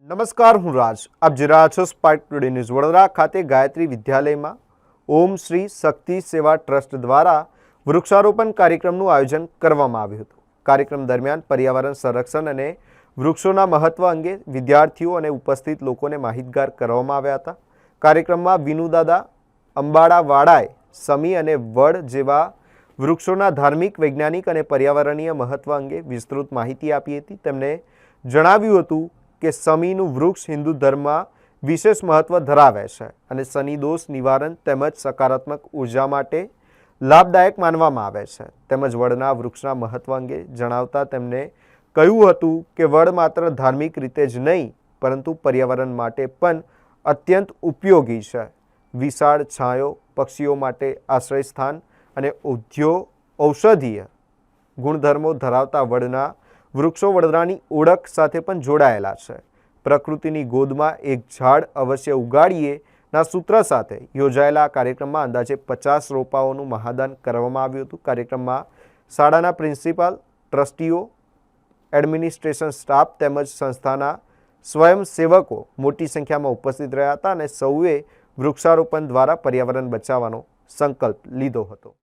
નમસ્કાર, હું રાજ. આપ જોઈ રહ્યા છો સ્પાર્ક ટુડે ન્યૂઝ. વડોદરા ખાતે ગાયત્રી વિદ્યાલયમાં ઓમ શ્રી શક્તિ સેવા ટ્રસ્ટ દ્વારા વૃક્ષારોપણ કાર્યક્રમનું આયોજન કરવામાં આવ્યું હતું. કાર્યક્રમ દરમિયાન પર્યાવરણ સંરક્ષણ અને વૃક્ષોના મહત્વ અંગે વિદ્યાર્થીઓ અને ઉપસ્થિત લોકોને માહિતગાર કરવામાં આવ્યા હતા. કાર્યક્રમમાં વિનુદાદા અંબાડાવાળાએ સમી અને વડ જેવા વૃક્ષોના ધાર્મિક, વૈજ્ઞાનિક અને પર્યાવરણીય મહત્વ અંગે વિસ્તૃત માહિતી આપી હતી. તેમણે જણાવ્યું હતું કે સમીનું વૃક્ષ હિન્દુ ધર્મમાં વિશેષ મહત્વ ધરાવે છે અને શનિ દોષ નિવારણ તેમજ સકારાત્મક ઉર્જા માટે લાભદાયક માનવામાં આવે છે. તેમજ વડના વૃક્ષના મહત્વ અંગે જણાવતા તેમણે કહ્યું હતું કે વડ માત્ર ધાર્મિક રીતે જ નહીં પરંતુ પર્યાવરણ માટે પણ અત્યંત ઉપયોગી છે. વિશાળ છાંયો, પક્ષીઓ માટે આશ્રય સ્થાન અને ઔષધીય ગુણધર્મો ધરાવતા વડના વૃક્ષો વડોદરાની ઓળખ સાથે પણ જોડાયેલા છે. પ્રકૃતિની ગોદમાં એક ઝાડ અવશ્ય ઉગાડીએ ના સૂત્ર સાથે યોજાયેલા કાર્યક્રમમાં અંદાજે 50 રોપાઓનું મહાદાન કરવામાં આવ્યું હતું. કાર્યક્રમમાં શાળાના પ્રિન્સિપાલ, ટ્રસ્ટીઓ, એડમિનિસ્ટ્રેશન સ્ટાફ તેમજ સંસ્થાના સ્વયંસેવકો મોટી સંખ્યામાં ઉપસ્થિત રહ્યા હતા અને સૌએ વૃક્ષારોપણ દ્વારા પર્યાવરણ બચાવવાનો સંકલ્પ લીધો હતો.